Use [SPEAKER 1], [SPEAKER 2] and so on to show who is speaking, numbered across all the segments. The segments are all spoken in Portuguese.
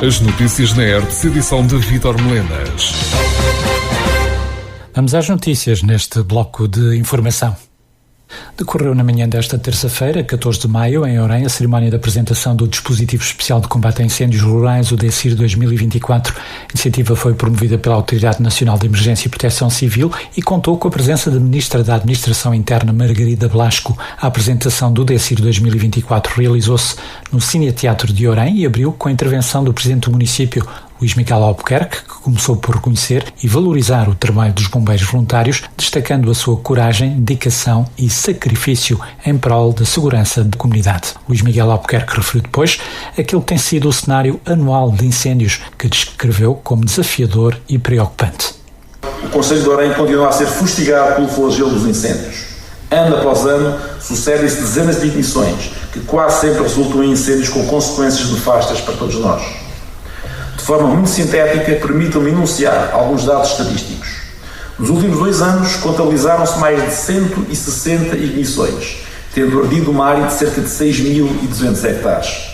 [SPEAKER 1] As notícias na Hertz, edição de Vítor Melenas.
[SPEAKER 2] Vamos às notícias neste bloco de informação. Decorreu na manhã desta terça-feira, 14 de maio, em Orem, a cerimónia de apresentação do Dispositivo Especial de Combate a Incêndios Rurais, o DECIR 2024. A iniciativa foi promovida pela Autoridade Nacional de Emergência e Proteção Civil e contou com a presença da Ministra da Administração Interna, Margarida Blasco. A apresentação do DECIR 2024 realizou-se no Cine Teatro de Orem e abriu com a intervenção do Presidente do município, Luís Miguel Albuquerque, que começou por reconhecer e valorizar o trabalho dos bombeiros voluntários, destacando a sua coragem, dedicação e sacrifício em prol da segurança da comunidade. Luís Miguel Albuquerque referiu depois aquilo que tem sido o cenário anual de incêndios, que descreveu como desafiador e preocupante.
[SPEAKER 3] O Concelho de Orem continua a ser fustigado pelo flagelo dos incêndios. Ano após ano, sucedem-se dezenas de ignições, que quase sempre resultam em incêndios com consequências nefastas para todos nós. De forma muito sintética, permitam-me enunciar alguns dados estatísticos. Nos últimos 2 anos, contabilizaram-se mais de 160 ignições, tendo ardido uma área de cerca de 6.200 hectares.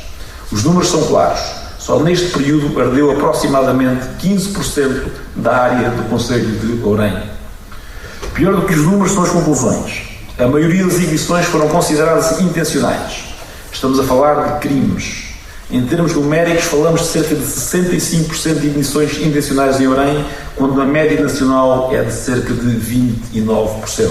[SPEAKER 3] Os números são claros. Só neste período ardeu aproximadamente 15% da área do Concelho de Orem. Pior do que os números são as conclusões. A maioria das ignições foram consideradas intencionais. Estamos a falar de crimes. Em termos numéricos, falamos de cerca de 65% de ignições intencionais em Orem, quando a média nacional é de cerca de 29%.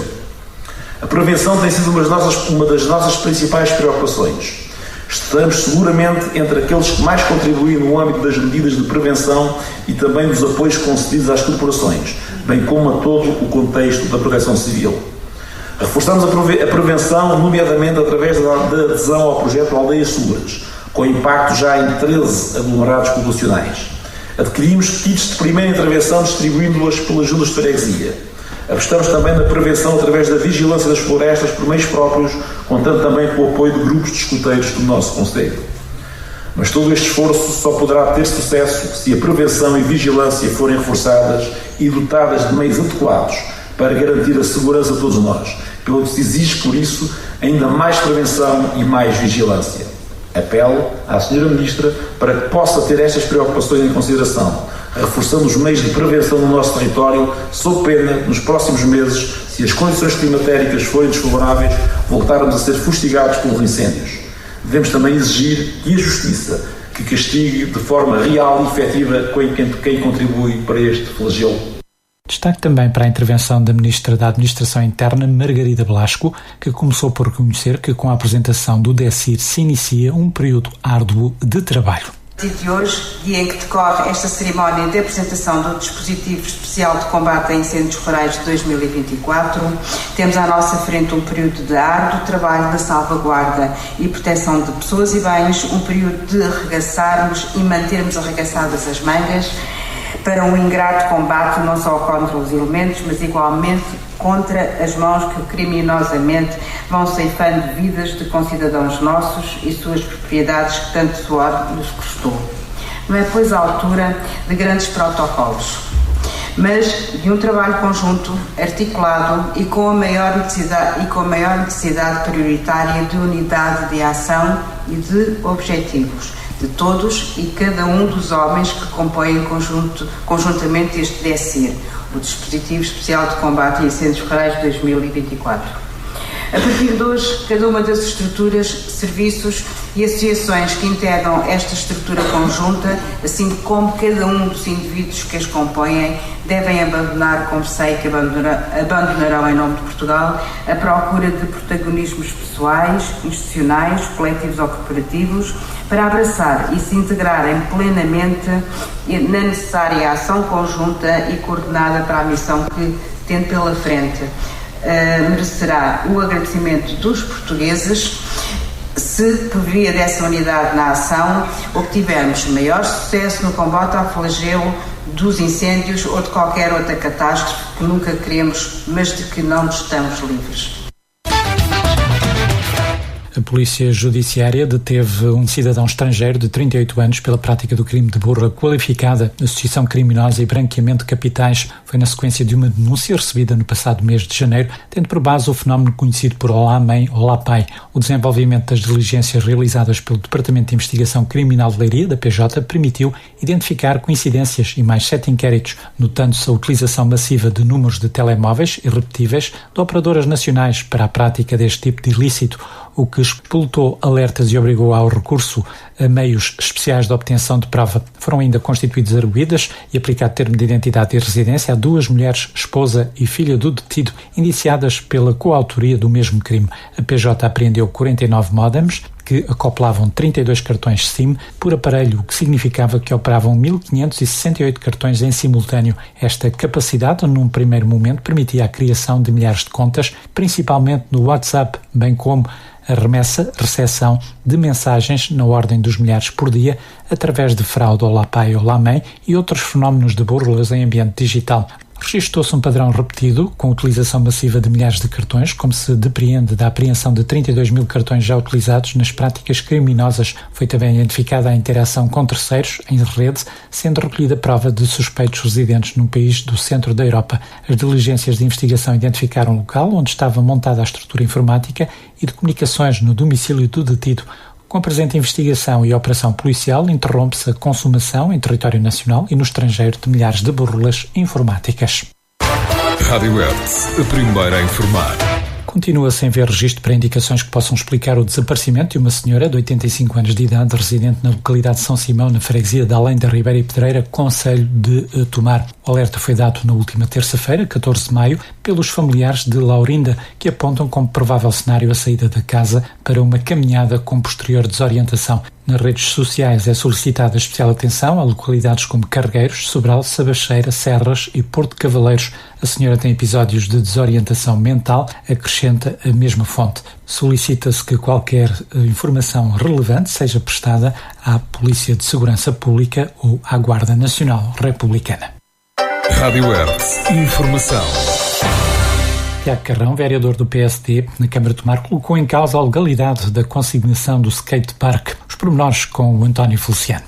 [SPEAKER 3] A prevenção tem sido uma das nossas principais preocupações. Estamos seguramente entre aqueles que mais contribuem no âmbito das medidas de prevenção e também dos apoios concedidos às corporações, bem como a todo o contexto da proteção civil. Reforçamos a prevenção, nomeadamente através da adesão ao projeto Aldeias Seguras, com impacto já em 13 aglomerados populacionais. Adquirimos kits de primeira intervenção distribuindo-as pelas juntas de freguesia. Apostamos também na prevenção através da vigilância das florestas por meios próprios, contando também com o apoio de grupos de escuteiros do nosso concelho. Mas todo este esforço só poderá ter sucesso se a prevenção e vigilância forem reforçadas e dotadas de meios adequados para garantir a segurança de todos nós, pelo que se exige, por isso, ainda mais prevenção e mais vigilância. Apelo à Sra. Ministra para que possa ter estas preocupações em consideração, reforçando os meios de prevenção no nosso território, sob pena, nos próximos meses, se as condições climatéricas forem desfavoráveis, voltarmos a ser fustigados pelos incêndios. Devemos também exigir que a Justiça que castigue de forma real e efetiva quem contribui para este flagelo.
[SPEAKER 2] Destaque também para a intervenção da Ministra da Administração Interna, Margarida Blasco, que começou por reconhecer que com a apresentação do DECIR se inicia um período árduo de trabalho.
[SPEAKER 4] De hoje, dia em que decorre esta cerimónia de apresentação do Dispositivo Especial de Combate a Incêndios Rurais de 2024, temos à nossa frente um período de árduo trabalho de salvaguarda e proteção de pessoas e bens, um período de arregaçarmos e mantermos arregaçadas as mangas, para um ingrato combate não só contra os elementos, mas igualmente contra as mãos que criminosamente vão ceifando vidas de concidadãos nossos e suas propriedades que tanto suor nos custou. Não é, pois, a altura de grandes protocolos, mas de um trabalho conjunto, articulado e com a maior necessidade prioritária de unidade de ação e de objetivos de todos e cada um dos homens que compõem conjuntamente este DECIR, o Dispositivo Especial de Combate a Incêndios Rurais de 2024. A partir de hoje, cada uma das estruturas, serviços e associações que integram esta estrutura conjunta, assim como cada um dos indivíduos que as compõem, devem abandonar, como sei que abandonarão em nome de Portugal, a procura de protagonismos pessoais, institucionais, coletivos ou corporativos, para abraçar e se integrarem plenamente na necessária ação conjunta e coordenada para a missão que tem pela frente. Merecerá o agradecimento dos portugueses se, por via dessa unidade na ação, obtivermos maior sucesso no combate ao flagelo dos incêndios ou de qualquer outra catástrofe que nunca queremos, mas de que não estamos livres.
[SPEAKER 2] A Polícia Judiciária deteve um cidadão estrangeiro de 38 anos pela prática do crime de burla qualificada, associação criminosa e branqueamento de capitais. Foi na sequência de uma denúncia recebida no passado mês de janeiro, tendo por base o fenómeno conhecido por Olá Mãe, Olá Pai. O desenvolvimento das diligências realizadas pelo Departamento de Investigação Criminal de Leiria, da PJ, permitiu identificar coincidências e mais 7 inquéritos, notando-se a utilização massiva de números de telemóveis irrepetíveis de operadoras nacionais para a prática deste tipo de ilícito, o que expultou alertas e obrigou ao recurso a meios especiais de obtenção de prova. Foram ainda constituídos arguidas e aplicado termo de identidade e residência a 2 mulheres, esposa e filha do detido, indiciadas pela coautoria do mesmo crime. A PJ apreendeu 49 módems, que acoplavam 32 cartões SIM por aparelho, o que significava que operavam 1.568 cartões em simultâneo. Esta capacidade, num primeiro momento, permitia a criação de milhares de contas, principalmente no WhatsApp, bem como a remessa, recepção de mensagens na ordem dos milhares por dia, através de fraude Olá Pai, Olá Mãe e outros fenómenos de burlas em ambiente digital. Registou-se um padrão repetido, com a utilização massiva de milhares de cartões, como se depreende da apreensão de 32 mil cartões já utilizados nas práticas criminosas. Foi também identificada a interação com terceiros em rede, sendo recolhida prova de suspeitos residentes num país do centro da Europa. As diligências de investigação identificaram o local onde estava montada a estrutura informática e de comunicações no domicílio do detido. Com a presente investigação e operação policial, interrompe-se a consumação em território nacional e no estrangeiro de milhares de burlas informáticas.
[SPEAKER 1] Rádio Hertz, a primeira a informar.
[SPEAKER 2] Continua sem ver registro para indicações que possam explicar o desaparecimento de uma senhora de 85 anos de idade, residente na localidade de São Simão, na freguesia de Além da Ribeira e Pedreira, concelho de Tomar. O alerta foi dado na última terça-feira, 14 de maio, pelos familiares de Laurinda, que apontam como provável cenário a saída da casa para uma caminhada com posterior desorientação. Nas redes sociais é solicitada especial atenção a localidades como Cargueiros, Sobral, Sabacheira, Serras e Porto de Cavaleiros. A senhora tem episódios de desorientação mental, acrescenta a mesma fonte. Solicita-se que qualquer informação relevante seja prestada à Polícia de Segurança Pública ou à Guarda Nacional Republicana.
[SPEAKER 1] Rádio Hertz, informação.
[SPEAKER 2] Tiago Carrão, vereador do PSD na Câmara de Tomar, colocou em causa a legalidade da consignação do skatepark. Os pormenores com o António Feliciano.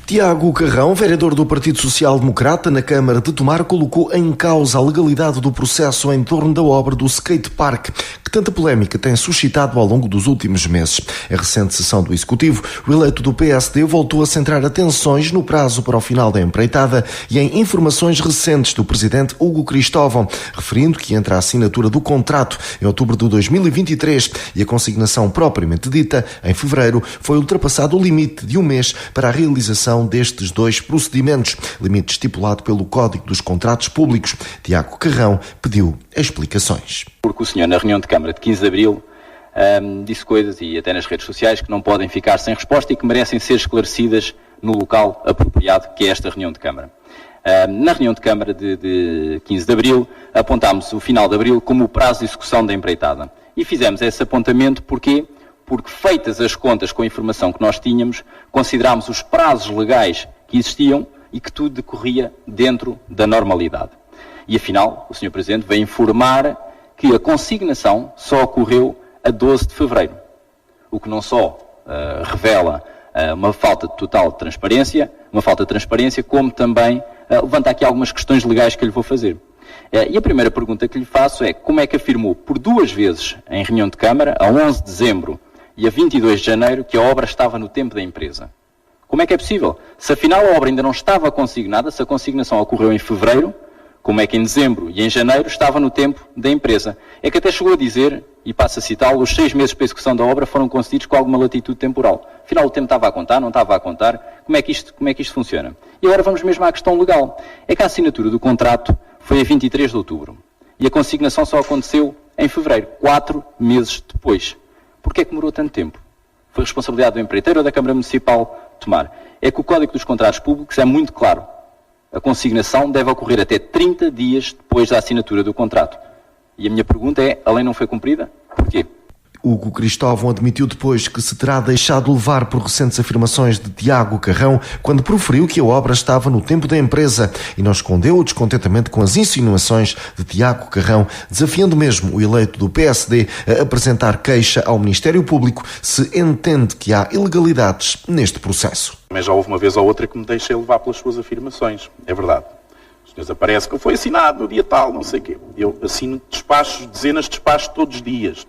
[SPEAKER 5] Tiago Carrão, vereador do Partido Social Democrata na Câmara de Tomar, colocou em causa a legalidade do processo em torno da obra do skatepark, que tanta polémica tem suscitado ao longo dos últimos meses. Em recente sessão do Executivo, o eleito do PSD voltou a centrar atenções no prazo para o final da empreitada e em informações recentes do presidente Hugo Cristóvão, referindo que entre a assinatura do contrato em outubro de 2023 e a consignação propriamente dita, em fevereiro, foi ultrapassado o limite de um mês para a realização destes 2 procedimentos, limite estipulado pelo Código dos Contratos Públicos. Tiago Carrão pediu explicações.
[SPEAKER 6] Porque o senhor, na reunião de Câmara de 15 de Abril, disse coisas, e até nas redes sociais, que não podem ficar sem resposta e que merecem ser esclarecidas no local apropriado, que é esta reunião de Câmara. Na reunião de Câmara de 15 de Abril, apontámos o final de Abril como o prazo de execução da empreitada. E fizemos esse apontamento porque feitas as contas com a informação que nós tínhamos, considerámos os prazos legais que existiam e que tudo decorria dentro da normalidade. E afinal, o Sr. Presidente veio informar que a consignação só ocorreu a 12 de fevereiro, o que não só revela uma falta de total transparência, como também levanta aqui algumas questões legais que eu lhe vou fazer. E a primeira pergunta que lhe faço é: como é que afirmou por 2 vezes em reunião de Câmara, a 11 de dezembro e a 22 de janeiro, que a obra estava no tempo da empresa? Como é que é possível? Se afinal a obra ainda não estava consignada, se a consignação ocorreu em fevereiro, como é que em dezembro e em janeiro estava no tempo da empresa? É que até chegou a dizer, e passo a citá-lo, os 6 meses para a execução da obra foram concedidos com alguma latitude temporal. Afinal o tempo estava a contar, não estava a contar? Como é que isto funciona? E agora vamos mesmo à questão legal. É que a assinatura do contrato foi a 23 de outubro e a consignação só aconteceu em fevereiro, 4 meses depois. Porquê é que demorou tanto tempo? Foi responsabilidade do empreiteiro ou da Câmara Municipal tomar? É que o Código dos Contratos Públicos é muito claro. A consignação deve ocorrer até 30 dias depois da assinatura do contrato. E a minha pergunta é: a lei não foi cumprida? Porquê?
[SPEAKER 5] Hugo Cristóvão admitiu depois que se terá deixado levar por recentes afirmações de Tiago Carrão quando proferiu que a obra estava no tempo da empresa e não escondeu o descontentamento com as insinuações de Tiago Carrão, desafiando mesmo o eleito do PSD a apresentar queixa ao Ministério Público se entende que há ilegalidades neste processo.
[SPEAKER 7] Mas já houve uma vez ou outra que me deixei levar pelas suas afirmações, é verdade. Os senhores aparecem que foi assinado no dia tal, não sei o quê. Eu assino despachos, dezenas de despachos todos os dias.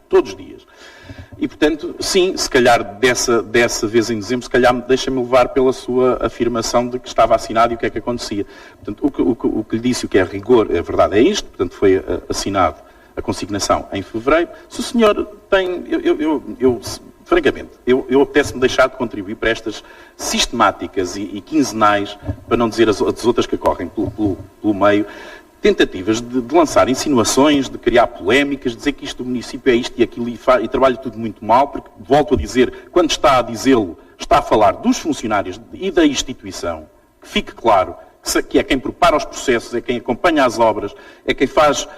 [SPEAKER 7] E, portanto, sim, se calhar dessa vez em dezembro, se calhar deixa-me levar pela sua afirmação de que estava assinado e o que é que acontecia. Portanto, o que lhe disse, o que é rigor, é verdade, é isto. Portanto, foi assinado a consignação em fevereiro. Se o senhor tem... Francamente, eu apetece-me deixar de contribuir para estas sistemáticas e quinzenais, para não dizer as outras que ocorrem pelo meio, tentativas de lançar insinuações, de criar polémicas, dizer que isto do município é isto e aquilo e trabalha tudo muito mal, porque, volto a dizer, quando está a dizê-lo, está a falar dos funcionários e da instituição, que fique claro que é quem prepara os processos, é quem acompanha as obras, é quem faz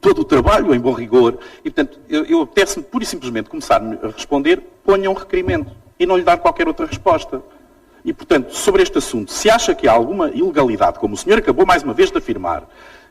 [SPEAKER 7] todo o trabalho em bom rigor, e portanto eu apetece-me pura e simplesmente começar a responder, ponha um requerimento e não lhe dar qualquer outra resposta. E portanto, sobre este assunto, se acha que há alguma ilegalidade, como o senhor acabou mais uma vez de afirmar,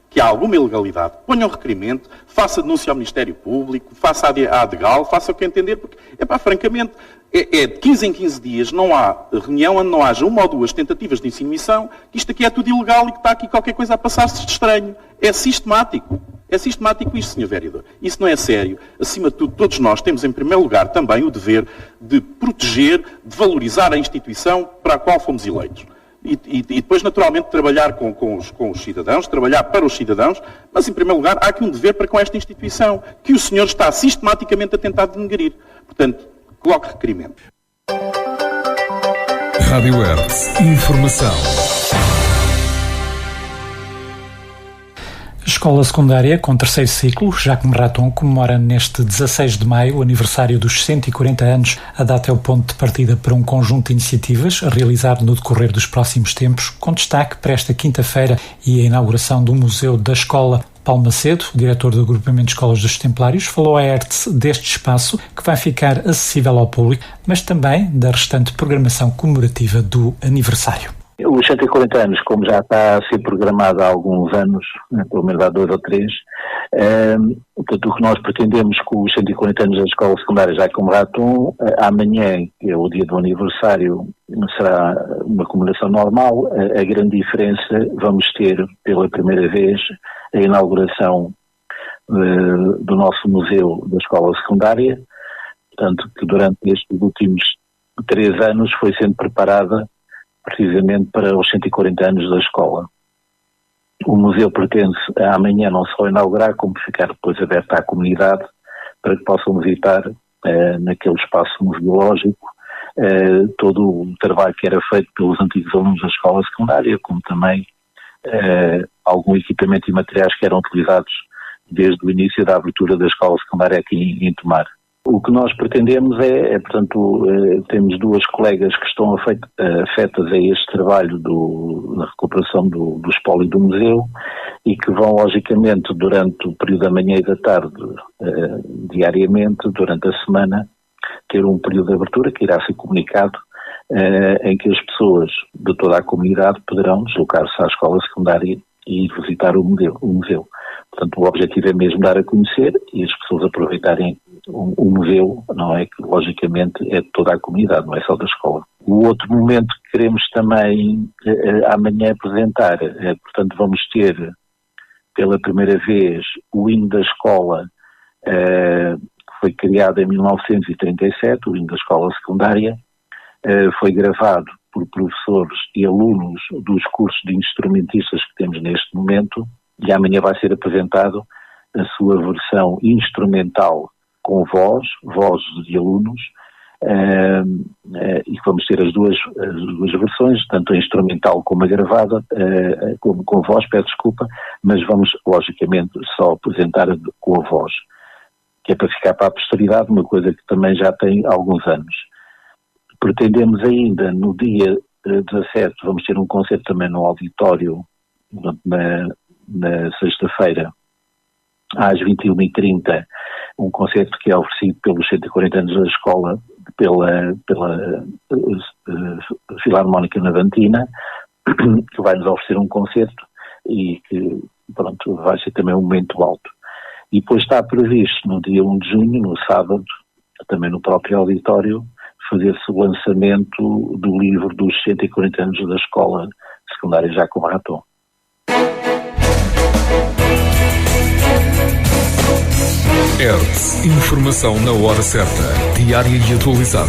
[SPEAKER 7] que há alguma ilegalidade, ponha um requerimento, faça denúncia ao Ministério Público, faça à ADGAL, faça o que entender, porque, francamente, de 15 em 15 dias não há reunião onde não haja uma ou duas tentativas de insinuação, que isto aqui é tudo ilegal e que está aqui qualquer coisa a passar-se de estranho. É sistemático. É sistemático isto, Sr. Vereador. Isso não é sério. Acima de tudo, todos nós temos, em primeiro lugar, também o dever de proteger, de valorizar a instituição para a qual fomos eleitos. E depois, naturalmente, trabalhar com os cidadãos, trabalhar para os cidadãos, mas, em primeiro lugar, há aqui um dever para com esta instituição, que o senhor está sistematicamente a tentar denegrir. Portanto, coloque requerimento.
[SPEAKER 1] Rádio Hertz. Informação.
[SPEAKER 2] A escola secundária, com terceiro ciclo, Jacques Raton, comemora neste 16 de maio o aniversário dos 140 anos. A data é o ponto de partida para um conjunto de iniciativas a realizar no decorrer dos próximos tempos, com destaque para esta quinta-feira e a inauguração do Museu da Escola. Paulo Macedo, diretor do Agrupamento de Escolas dos Templários, falou à Hertz deste espaço que vai ficar acessível ao público, mas também da restante programação comemorativa do aniversário.
[SPEAKER 8] Os 140 anos, como já está a ser programado há alguns anos, pelo menos há 2 ou 3, portanto, o que nós pretendemos com os 140 anos da Escola Secundária Jacques Raton, amanhã, que é o dia do aniversário, será uma comemoração normal. A grande diferença, vamos ter pela primeira vez a inauguração do nosso Museu da Escola Secundária, portanto, que durante estes últimos 3 anos foi sendo preparada precisamente para os 140 anos da escola. O museu pretende amanhã não só inaugurar, como ficar depois aberto à comunidade para que possam visitar naquele espaço museológico todo o trabalho que era feito pelos antigos alunos da escola secundária, como também algum equipamento e materiais que eram utilizados desde o início da abertura da escola secundária aqui em Tomar. O que nós pretendemos portanto, temos 2 colegas que estão afetas a este trabalho da recuperação do espólio do museu e que vão, logicamente, durante o período da manhã e da tarde, diariamente, durante a semana, ter um período de abertura que irá ser comunicado, em que as pessoas de toda a comunidade poderão deslocar-se à escola secundária e ir visitar o museu. Portanto, o objetivo é mesmo dar a conhecer e as pessoas aproveitarem o museu, não é? Que logicamente é de toda a comunidade, não é só da escola. O outro momento que queremos também amanhã apresentar, portanto, vamos ter pela primeira vez o hino da escola, que foi criado em 1937, o hino da escola secundária, foi gravado por professores e alunos dos cursos de instrumentistas que temos neste momento, e amanhã vai ser apresentado a sua versão instrumental com vozes de alunos, e vamos ter as duas versões, tanto a instrumental como a gravada, como com voz, peço desculpa, mas vamos logicamente só apresentar com a voz, que é para ficar para a posteridade, uma coisa que também já tem alguns anos. Pretendemos ainda, no dia 17, vamos ter um concerto também no auditório, na sexta-feira, às 21h30, um concerto que é oferecido pelos 140 anos da escola, pela Filarmónica Navantina, que vai nos oferecer um concerto e que, pronto, vai ser também um momento alto. E depois está previsto no dia 1 de junho, no sábado, também no próprio auditório, fazer-se o lançamento do livro dos 140 anos da escola secundária Jacob Raton.
[SPEAKER 1] ERTE. Informação na hora certa, diária e atualizada.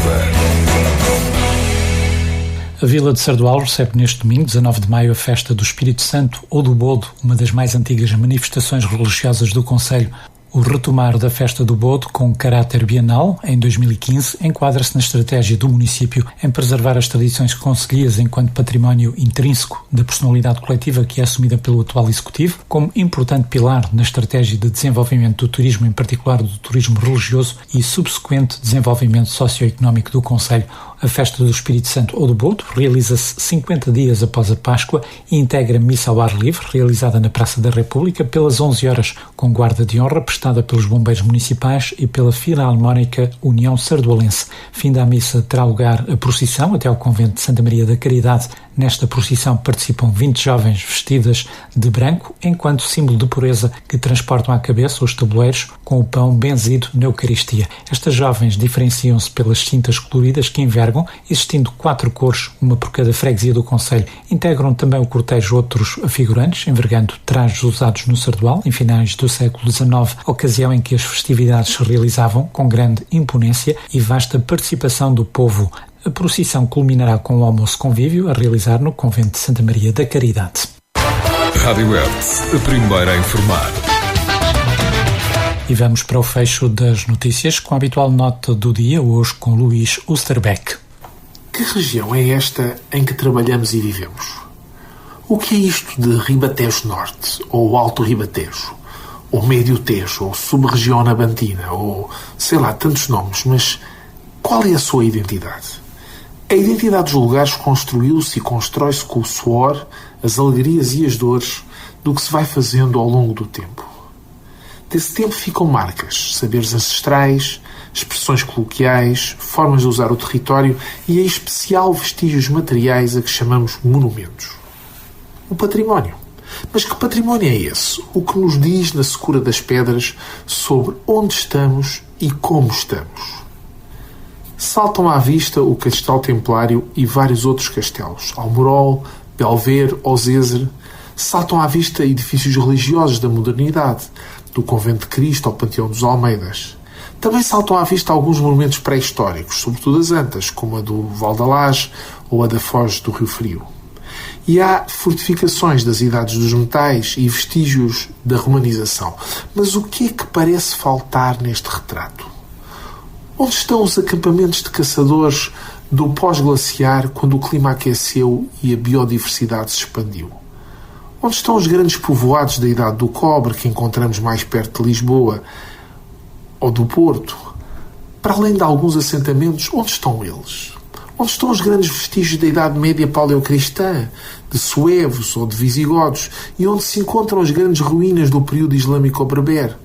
[SPEAKER 2] A Vila de Sardual recebe neste domingo, 19 de maio, a festa do Espírito Santo ou do Bodo, uma das mais antigas manifestações religiosas do concelho. O retomar da festa do Bodo, com caráter bienal, em 2015, enquadra-se na estratégia do município em preservar as tradições concelhias enquanto património intrínseco da personalidade coletiva que é assumida pelo atual Executivo, como importante pilar na estratégia de desenvolvimento do turismo, em particular do turismo religioso e subsequente desenvolvimento socioeconómico do concelho. A festa do Espírito Santo ou do Bodo realiza-se 50 dias após a Páscoa e integra missa ao ar livre, realizada na Praça da República, pelas 11 horas, com guarda de honra prestada pelos bombeiros municipais e pela Filarmónica União Sardualense. Fim da missa terá lugar a procissão até ao convento de Santa Maria da Caridade. Nesta procissão participam 20 jovens vestidas de branco, enquanto símbolo de pureza que transportam à cabeça os tabuleiros com o pão benzido na Eucaristia. Estas jovens diferenciam-se pelas cintas coloridas que envergam, existindo 4 cores, uma por cada freguesia do concelho. Integram também o cortejo outros figurantes, envergando trajes usados no Sardual em finais do século XIX, ocasião em que as festividades se realizavam com grande imponência e vasta participação do povo. A procissão culminará com o almoço convívio a realizar no convento de Santa Maria da Caridade.
[SPEAKER 1] Rádio ERTE, a primeira a informar.
[SPEAKER 2] E vamos para o fecho das notícias com a habitual nota do dia, hoje com Luís Usterbeck.
[SPEAKER 9] Que região é esta em que trabalhamos e vivemos? O que é isto de Ribatejo Norte, ou Alto Ribatejo, ou Médio Tejo, ou Sub-região Navantina, ou sei lá, tantos nomes, mas qual é a sua identidade? A identidade dos lugares construiu-se e constrói-se com o suor, as alegrias e as dores do que se vai fazendo ao longo do tempo. Desse tempo ficam marcas, saberes ancestrais, expressões coloquiais, formas de usar o território e, em especial, vestígios materiais a que chamamos monumentos. O património. Mas que património é esse? O que nos diz na secura das pedras sobre onde estamos e como estamos? Saltam à vista o Castelo Templário e vários outros castelos, Almorol, Belver, Osesre. Saltam à vista edifícios religiosos da modernidade, do Convento de Cristo ao Panteão dos Almeidas. Também saltam à vista alguns monumentos pré-históricos, sobretudo as antas, como a do Val da Laje ou a da Foz do Rio Frio. E há fortificações das idades dos metais e vestígios da romanização. Mas o que é que parece faltar neste retrato? Onde estão os acampamentos de caçadores do pós-glaciar quando o clima aqueceu e a biodiversidade se expandiu? Onde estão os grandes povoados da Idade do Cobre que encontramos mais perto de Lisboa ou do Porto? Para além de alguns assentamentos, onde estão eles? Onde estão os grandes vestígios da Idade Média paleocristã, de suevos ou de visigodos, e onde se encontram as grandes ruínas do período islâmico berber?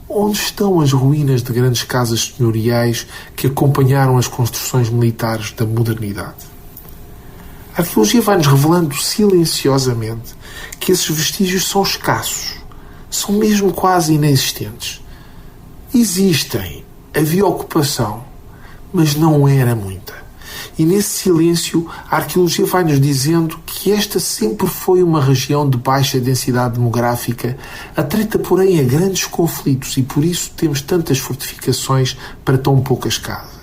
[SPEAKER 9] Onde estão as ruínas de grandes casas senhoriais que acompanharam as construções militares da modernidade? A arqueologia vai-nos revelando silenciosamente que esses vestígios são escassos, são mesmo quase inexistentes. Existem, havia ocupação, mas não era muita. E nesse silêncio, a arqueologia vai-nos dizendo que esta sempre foi uma região de baixa densidade demográfica, atreita, porém, a grandes conflitos, e por isso temos tantas fortificações para tão poucas casas.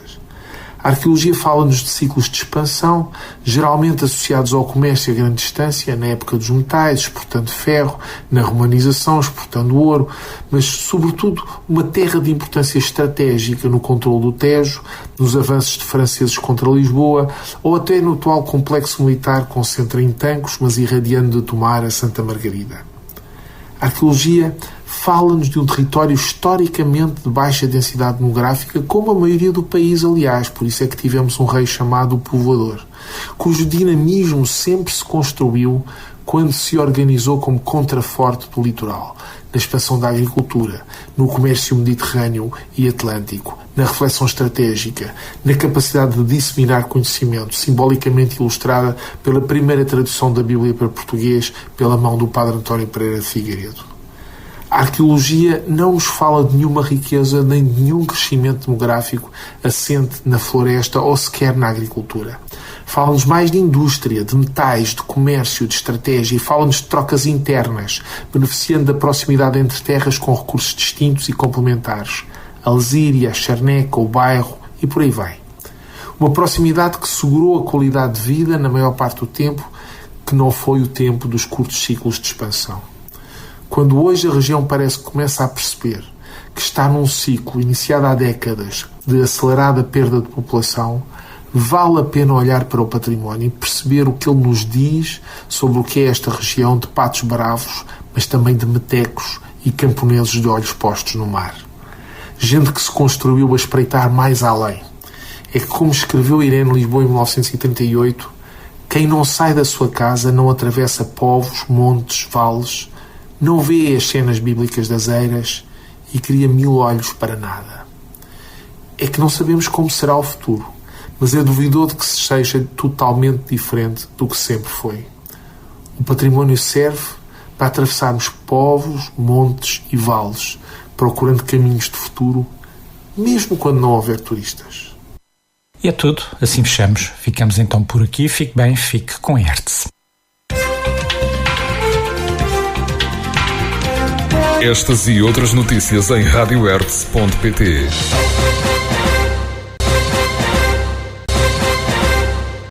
[SPEAKER 9] A arqueologia fala-nos de ciclos de expansão, geralmente associados ao comércio a grande distância, na época dos metais, exportando ferro, na romanização, exportando ouro, mas, sobretudo, uma terra de importância estratégica no controle do Tejo, nos avanços de franceses contra Lisboa, ou até no atual complexo militar com centro em Tancos, mas irradiando de Tomar a Santa Margarida. A arqueologia fala-nos de um território historicamente de baixa densidade demográfica, como a maioria do país, aliás, por isso é que tivemos um rei chamado o Povoador. cujo dinamismo sempre se construiu quando se organizou como contraforte do litoral, na expansão da agricultura, no comércio mediterrâneo e atlântico, na reflexão estratégica, na capacidade de disseminar conhecimento, simbolicamente ilustrada pela primeira tradução da Bíblia para português pela mão do Padre António Pereira de Figueiredo. A arqueologia não nos fala de nenhuma riqueza nem de nenhum crescimento demográfico assente na floresta ou sequer na agricultura. Fala-nos mais de indústria, de metais, de comércio, de estratégia e fala-nos de trocas internas, beneficiando da proximidade entre terras com recursos distintos e complementares. A Lesíria, a Charneca, o bairro e por aí vai. Uma proximidade que segurou a qualidade de vida na maior parte do tempo, que não foi o tempo dos curtos ciclos de expansão. Quando hoje a região parece que começa a perceber que está num ciclo iniciado há décadas de acelerada perda de população, vale a pena olhar para o património e perceber o que ele nos diz sobre o que é esta região de patos bravos, mas também de metecos e camponeses de olhos postos no mar. Gente que se construiu a espreitar mais além. É que, como escreveu Irene Lisboa em 1938, quem não sai da sua casa não atravessa povos, montes, vales, não vê as cenas bíblicas das eiras e cria 1000 olhos para nada. É que não sabemos como será o futuro, mas é duvidoso que seja totalmente diferente do que sempre foi. O património serve para atravessarmos povos, montes e vales, procurando caminhos de futuro, mesmo quando não houver turistas.
[SPEAKER 2] E é tudo, assim fechamos. Ficamos então por aqui. Fique bem, fique com Hertz.
[SPEAKER 1] Estas e outras notícias em radiohertz.pt.